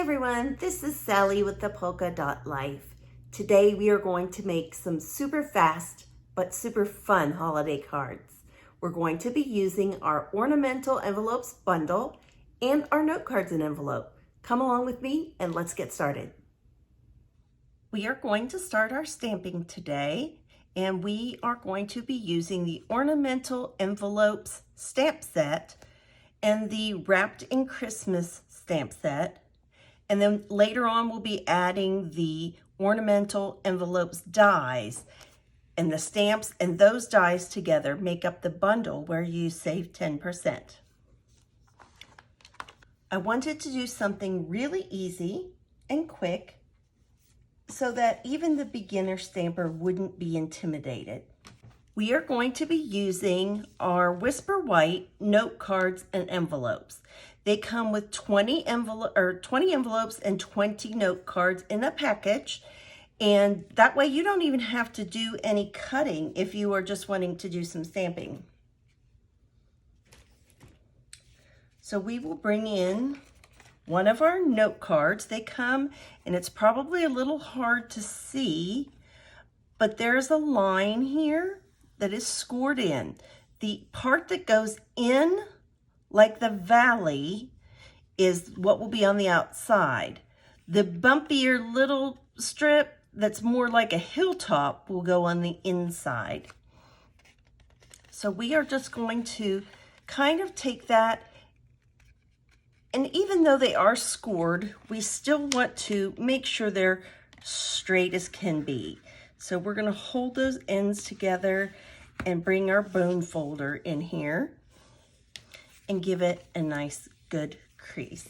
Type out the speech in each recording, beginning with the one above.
everyone, this is Sally with the Polka Dot Life. Today we are going to make some super fast but super fun holiday cards. We're going to be using our Ornamental Envelopes Bundle and our note cards and envelope. Come along with me and let's get started. We are going to start our stamping today, and we are going to be using the Ornamental Envelopes stamp set and the Wrapped in Christmas stamp set. And then later on, we'll be adding the Ornamental Envelopes dies, and the stamps and those dies together make up the bundle where you save 10%. I wanted to do something really easy and quick so that even the beginner stamper wouldn't be intimidated. We are going to be using our Whisper White note cards and envelopes. They come with 20 envelopes and 20 note cards in a package, and that way you don't even have to do any cutting if you are just wanting to do some stamping. So we will bring in one of our note cards. They come, and it's probably a little hard to see, but there's a line here that is scored in. The part that goes in like the valley is what will be on the outside. The bumpier little strip that's more like a hilltop will go on the inside. So we are just going to kind of take that, and even though they are scored, we still want to make sure they're straight as can be. So we're going to hold those ends together and bring our bone folder in here and give it a nice good crease.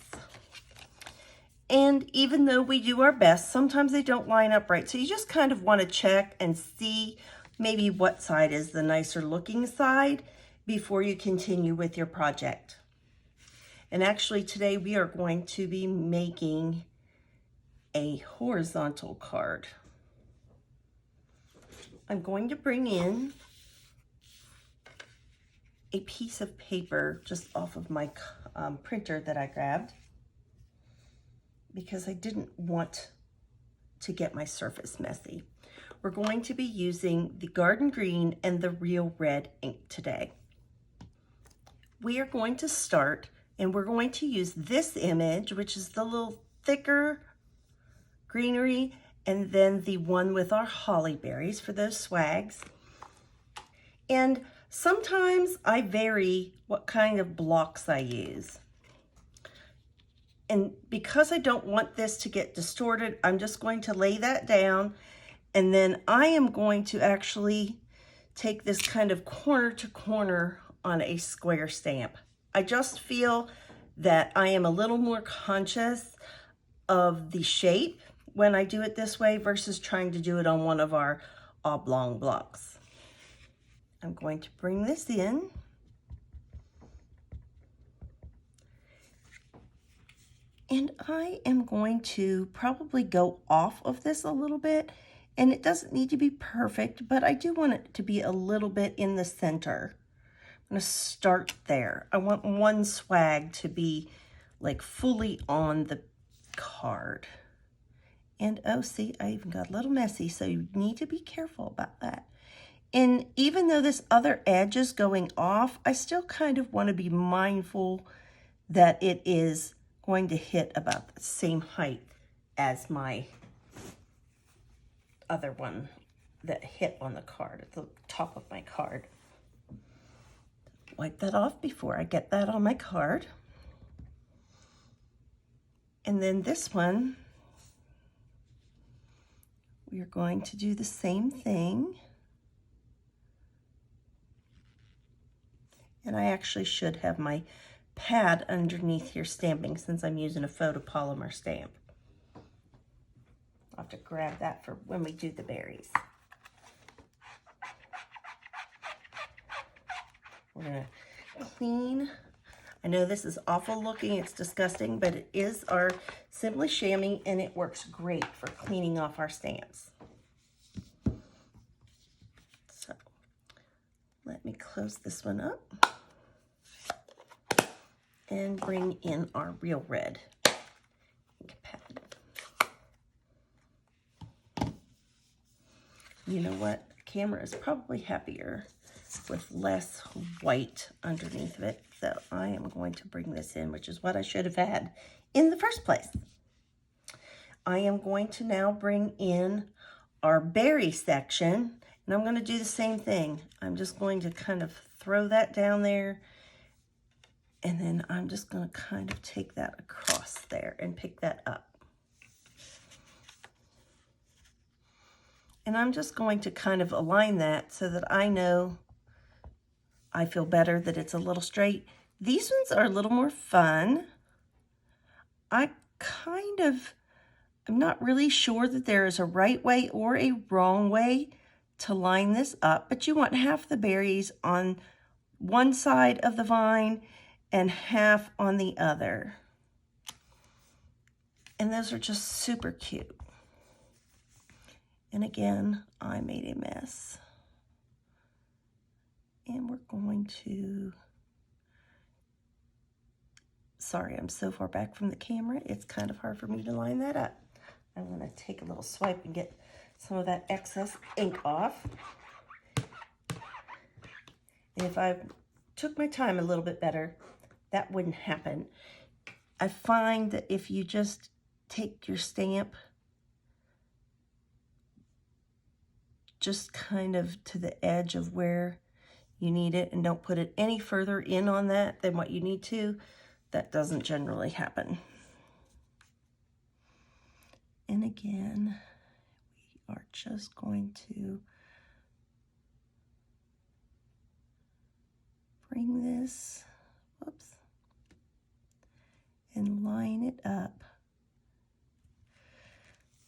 And even though we do our best, sometimes they don't line up right. So you just kind of want to check and see maybe what side is the nicer looking side before you continue with your project. And actually today we are going to be making a horizontal card. I'm going to bring in a piece of paper just off of my printer that I grabbed because I didn't want to get my surface messy. We're going to be using the Garden Green and the Real Red ink today. We are going to start, and we're going to use this image, which is the little thicker greenery, and then the one with our holly berries for those swags. And sometimes I vary what kind of blocks I use. And because I don't want this to get distorted, I'm just going to lay that down, and then I am going to actually take this kind of corner to corner on a square stamp. I just feel that I am a little more conscious of the shape when I do it this way versus trying to do it on one of our oblong blocks. I'm going to bring this in. And I am going to probably go off of this a little bit, and it doesn't need to be perfect, but I do want it to be a little bit in the center. I'm going to start there. I want one swag to be like fully on the card. And oh, see, I even got a little messy, so you need to be careful about that. And even though this other edge is going off, I still kind of want to be mindful that it is going to hit about the same height as my other one that hit on the card, at the top of my card. Wipe that off before I get that on my card. And then this one, we are going to do the same thing. And I actually should have my pad underneath here stamping since I'm using a photopolymer stamp. I'll have to grab that for when we do the berries. We're gonna clean. I know this is awful looking, it's disgusting, but it is our Simply Chamois, and it works great for cleaning off our stamps. So let me close this one up and bring in our Real Red ink pad. You know what? Camera is probably happier with less white underneath of it. So I am going to bring this in, which is what I should have had in the first place. I am going to now bring in our berry section, and I'm going to do the same thing. I'm just going to kind of throw that down there, and then I'm just going to kind of take that across there and pick that up. And I'm just going to kind of align that so that I know I feel better that it's a little straight. These ones are a little more fun. I'm not really sure that there is a right way or a wrong way to line this up, but you want half the berries on one side of the vine and half on the other. And those are just super cute. And again, I made a mess. And we're going to, sorry, I'm so far back from the camera, it's kind of hard for me to line that up. I'm going to take a little swipe and get some of that excess ink off. And if I took my time a little bit better, that wouldn't happen. I find that if you just take your stamp just kind of to the edge of where you need it and don't put it any further in on that than what you need to, that doesn't generally happen. And again, we are just going to bring this, whoops, and line it up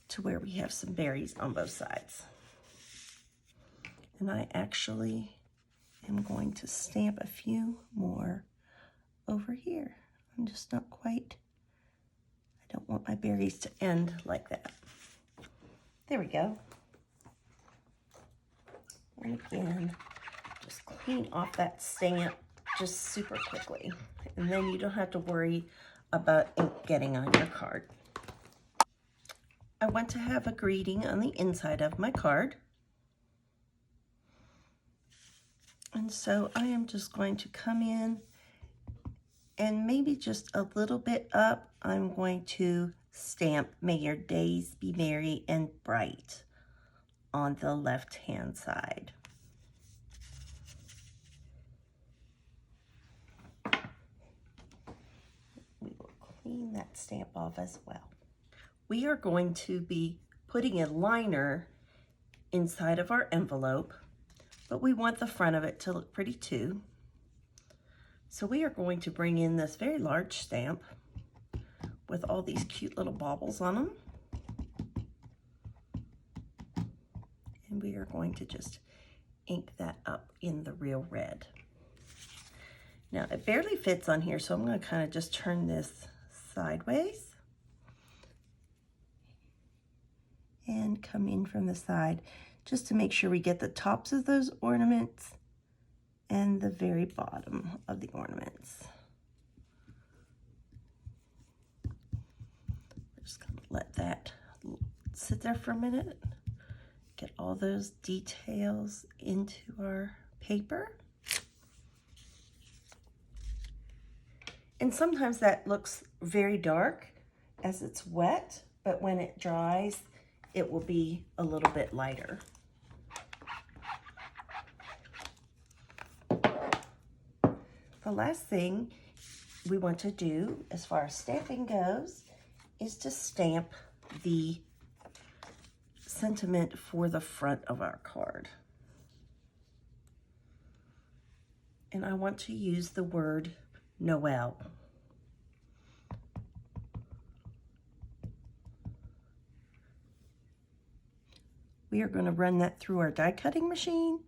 to where we have some berries on both sides. And I actually am going to stamp a few more over here. I'm just not quite, I don't want my berries to end like that. There we go. And again, just clean off that stamp just super quickly. And then you don't have to worry about ink getting on your card. I want to have a greeting on the inside of my card. And so I am just going to come in and maybe just a little bit up, I'm going to stamp "May your days be merry and bright" on the left-hand side. We will clean that stamp off as well. We are going to be putting a liner inside of our envelope, but we want the front of it to look pretty too. So we are going to bring in this very large stamp with all these cute little baubles on them. And we are going to just ink that up in the real red. Now it barely fits on here, so I'm going to kind of just turn this sideways and come in from the side just to make sure we get the tops of those ornaments and the very bottom of the ornaments. We're just going to let that sit there for a minute, get all those details into our paper. And sometimes that looks very dark as it's wet, but when it dries, it will be a little bit lighter. The last thing we want to do as far as stamping goes is to stamp the sentiment for the front of our card. And I want to use the word Noel. We are going to run that through our die cutting machine,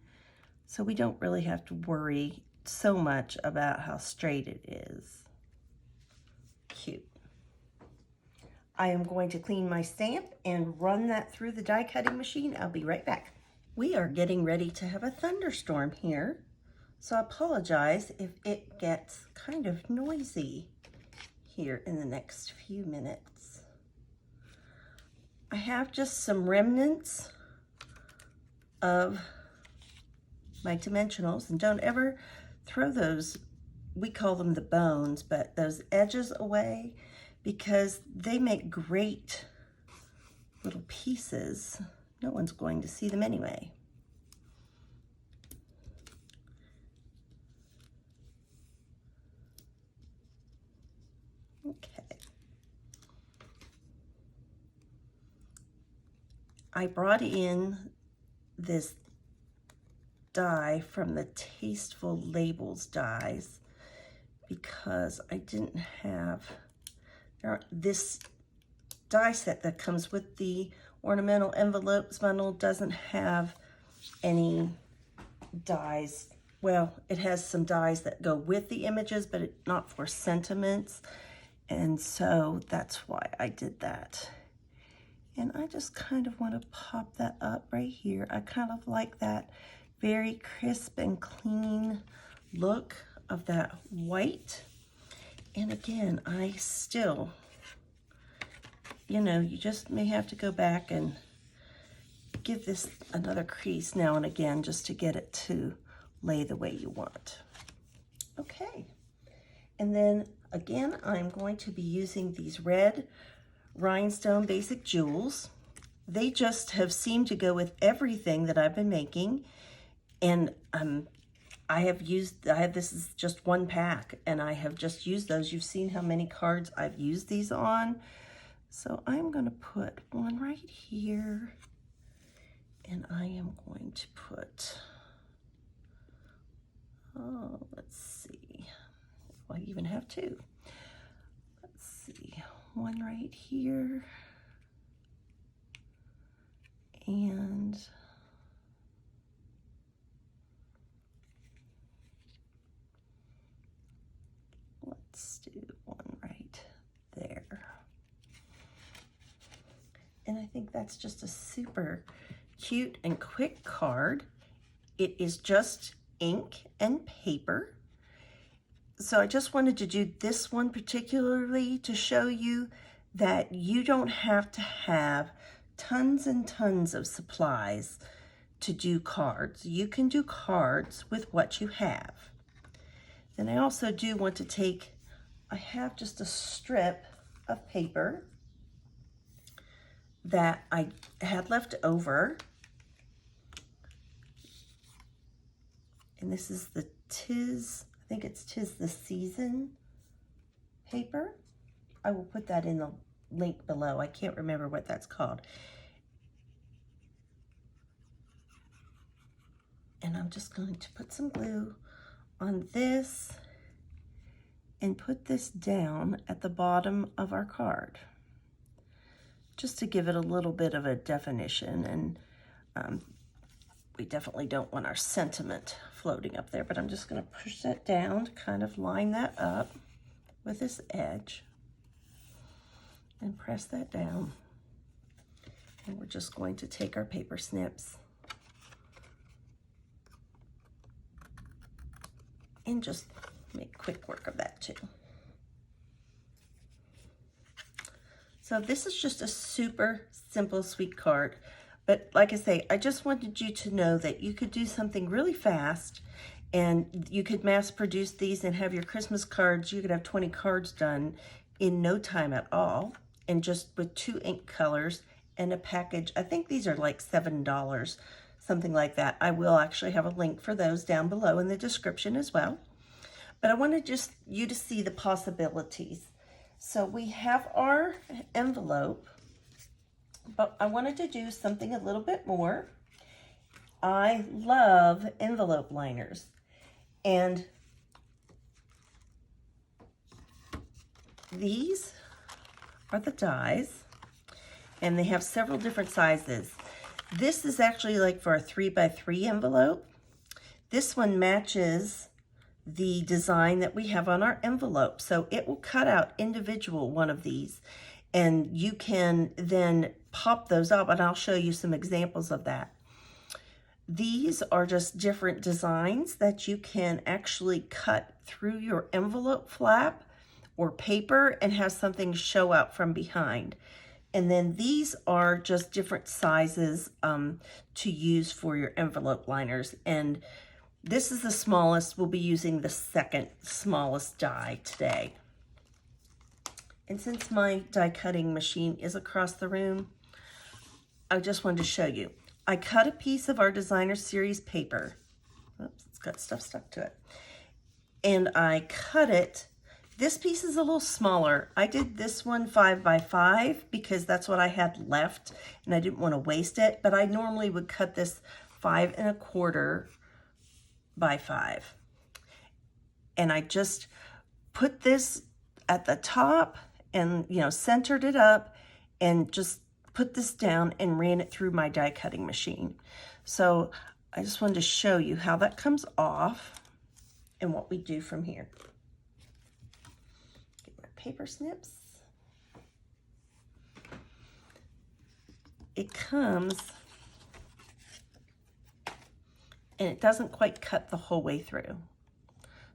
so we don't really have to worry so much about how straight it is. Cute. I am going to clean my stamp and run that through the die cutting machine. I'll be right back. We are getting ready to have a thunderstorm here, so I apologize if it gets kind of noisy here in the next few minutes. I have just some remnants of my dimensionals, and don't ever throw those, we call them the bones, but those edges away, because they make great little pieces. No one's going to see them anyway. Okay. I brought in this die from the Tasteful Labels dies because I didn't have this die set that comes with the Ornamental Envelopes Bundle doesn't have any dies. Well, it has some dies that go with the images, but not for sentiments. And so that's why I did that. And I just kind of want to pop that up right here. I kind of like that very crisp and clean look of that white. And again, I still, you know, you just may have to go back and give this another crease now and again just to get it to lay the way you want. Okay. And then again, I'm going to be using these red rhinestone basic jewels. They just have seemed to go with everything that I've been making. And this is just one pack, and I have just used those. You've seen how many cards I've used these on. So I'm going to put one right here, and I am going to put, let's see, I even have two. Let's see, one right here, and let's do one right there. And I think that's just a super cute and quick card. It is just ink and paper. So I just wanted to do this one particularly to show you that you don't have to have tons and tons of supplies to do cards. You can do cards with what you have. Then I also do want to take, I have just a strip of paper that I had left over. And this is the I think it's 'Tis the Season paper. I will put that in the link below. I can't remember what that's called. And I'm just going to put some glue on this and put this down at the bottom of our card, just to give it a little bit of a definition. And we definitely don't want our sentiment floating up there, but I'm just going to push that down to kind of line that up with this edge and press that down. And we're just going to take our paper snips and just make quick work of that too. So this is just a super simple, sweet card. But like I say, I just wanted you to know that you could do something really fast, and you could mass produce these and have your Christmas cards. You could have 20 cards done in no time at all, and just with 2 ink colors and a package. I think these are like $7, something like that. I will actually have a link for those down below in the description as well. But I wanted just you to see the possibilities. So we have our envelope, but I wanted to do something a little bit more. I love envelope liners, and these are the dies, and they have several different sizes. This is actually like for a 3x3 envelope. This one matches the design that we have on our envelope, so it will cut out individual one of these, and you can then pop those up, and I'll show you some examples of that. These are just different designs that you can actually cut through your envelope flap or paper and have something show out from behind. And then these are just different sizes to use for your envelope liners. And this is the smallest. We'll be using the second smallest die today. And since my die cutting machine is across the room, I just wanted to show you. I cut a piece of our designer series paper. Oops, it's got stuff stuck to it. And I cut it. This piece is a little smaller. I did this one 5 by 5 because that's what I had left and I didn't want to waste it, but I normally would cut this 5 1/4 by 5. And I just put this at the top and, you know, centered it up and just put this down and ran it through my die cutting machine. So I just wanted to show you how that comes off and what we do from here. Paper snips. It comes and it doesn't quite cut the whole way through.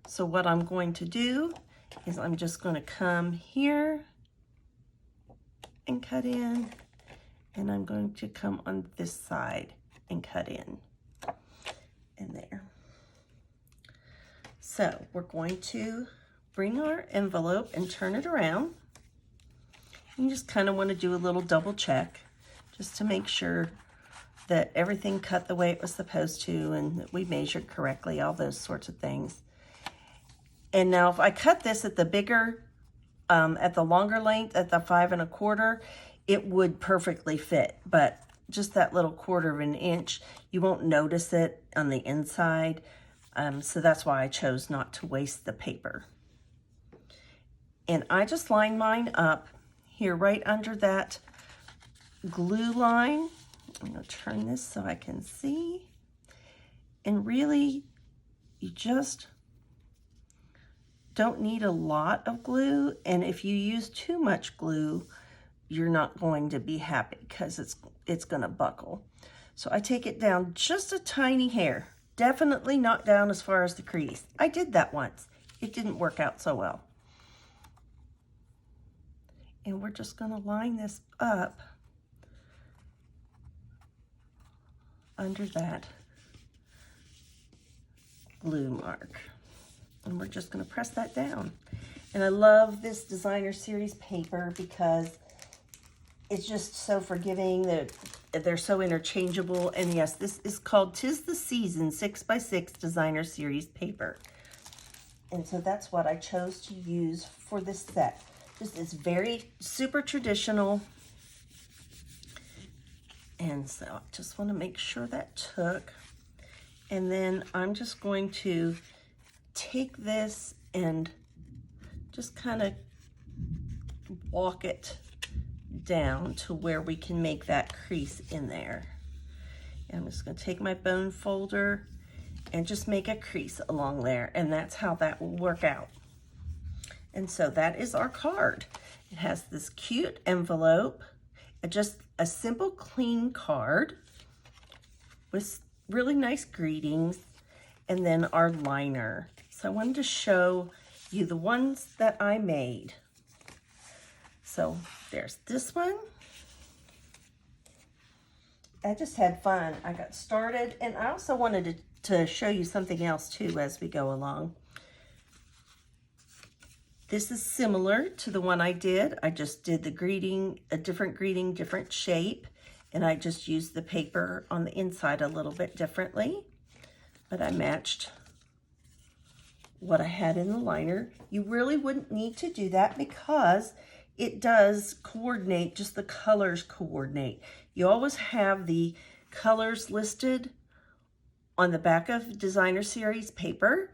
So what I'm going to do is I'm just going to come here and cut in, and I'm going to come on this side and cut in and there. So we're going to bring our envelope and turn it around. You just kind of want to do a little double check just to make sure that everything cut the way it was supposed to and that we measured correctly, all those sorts of things. And now if I cut this at the bigger, at the longer length, at the 5 1/4, it would perfectly fit, but just that little 1/4 of an inch, you won't notice it on the inside. So that's why I chose not to waste the paper. And I just line mine up here right under that glue line. I'm going to turn this so I can see. And really, you just don't need a lot of glue. And if you use too much glue, you're not going to be happy because it's going to buckle. So I take it down just a tiny hair. Definitely not down as far as the crease. I did that once. It didn't work out so well. And we're just going to line this up under that glue mark. And we're just going to press that down. And I love this designer series paper because it's just so forgiving. They're so interchangeable. And yes, this is called 'Tis the Season 6x6 designer series paper. And so that's what I chose to use for this set. This is very super traditional. And so I just want to make sure that took. And then I'm just going to take this and just kind of walk it down to where we can make that crease in there. And I'm just going to take my bone folder and just make a crease along there. And that's how that will work out. And so that is our card. It has this cute envelope, just a simple clean card with really nice greetings, and then our liner. So I wanted to show you the ones that I made. So there's this one. I just had fun. I got started, and I also wanted to show you something else too as we go along. This is similar to the one I did. I just did the greeting, a different greeting, different shape, and I just used the paper on the inside a little bit differently, but I matched what I had in the liner. You really wouldn't need to do that because it does coordinate, just the colors coordinate. You always have the colors listed on the back of designer series paper,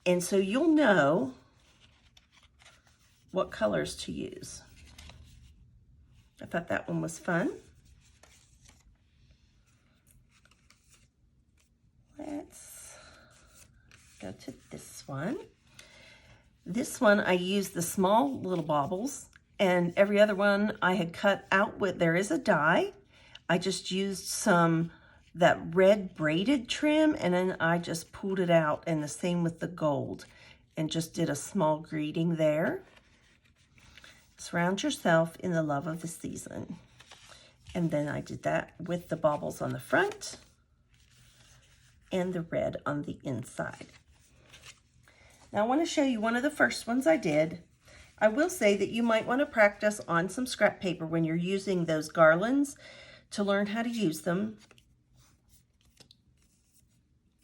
and so you'll know what colors to use. I thought that one was fun. Let's go to this one. This one I used the small little baubles, and every other one I had cut out with, there is a die. I just used that red braided trim, and then I just pulled it out, and the same with the gold, and just did a small greeting there. Surround yourself in the love of the season. And then I did that with the baubles on the front and the red on the inside. Now I want to show you one of the first ones I did. I will say that you might want to practice on some scrap paper when you're using those garlands to learn how to use them.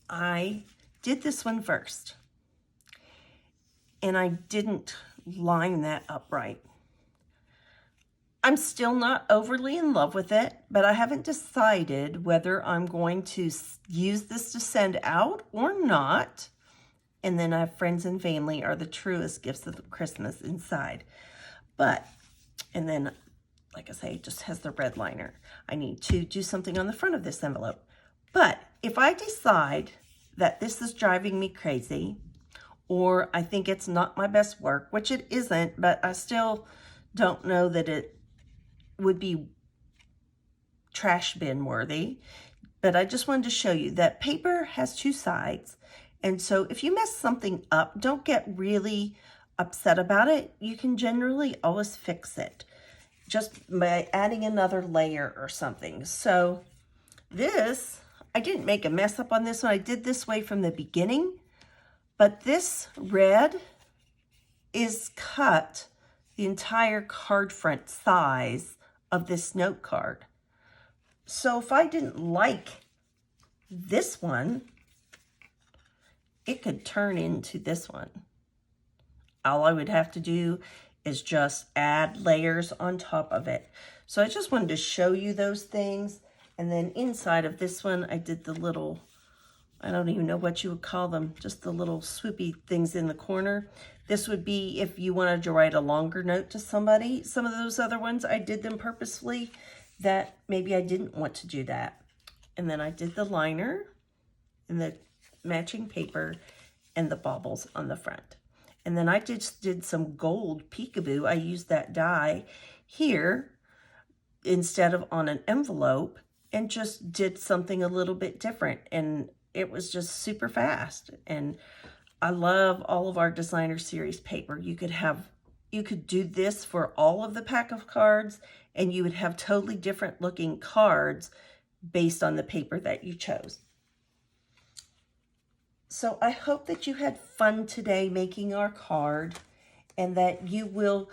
I did this one first, and I didn't line that up right. I'm still not overly in love with it, but I haven't decided whether I'm going to use this to send out or not. And then I have friends and family are the truest gifts of Christmas inside. But, and then, like I say, it just has the red liner. I need to do something on the front of this envelope. But if I decide that this is driving me crazy, or I think it's not my best work, which it isn't, but I still don't know that it would be trash bin worthy. But I just wanted to show you that paper has two sides. And so if you mess something up, don't get really upset about it. You can generally always fix it just by adding another layer or something. So this, I didn't make a mess up on this one. I did this way from the beginning, but this red is cut the entire card front size of this note card. So if I didn't like this one, it could turn into this one. All I would have to do is just add layers on top of it. So I just wanted to show you those things. And then inside of this one, I did the little, I don't even know what you would call them, just the little swoopy things in the corner. This would be if you wanted to write a longer note to somebody. Some of those other ones, I did them purposefully that maybe I didn't want to do that. And then I did the liner and the matching paper and the baubles on the front. And then I just did some gold peekaboo. I used that die here instead of on an envelope and just did something a little bit different. And it was just super fast. And I love all of our designer series paper. You could do this for all of the pack of cards, and you would have totally different looking cards based on the paper that you chose. So I hope that you had fun today making our card, and that you will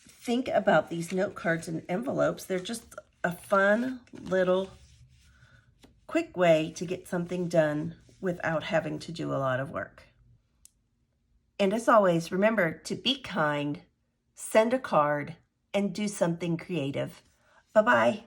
think about these note cards and envelopes. They're just a fun little quick way to get something done without having to do a lot of work. And as always, remember to be kind, send a card, and do something creative. Bye-bye.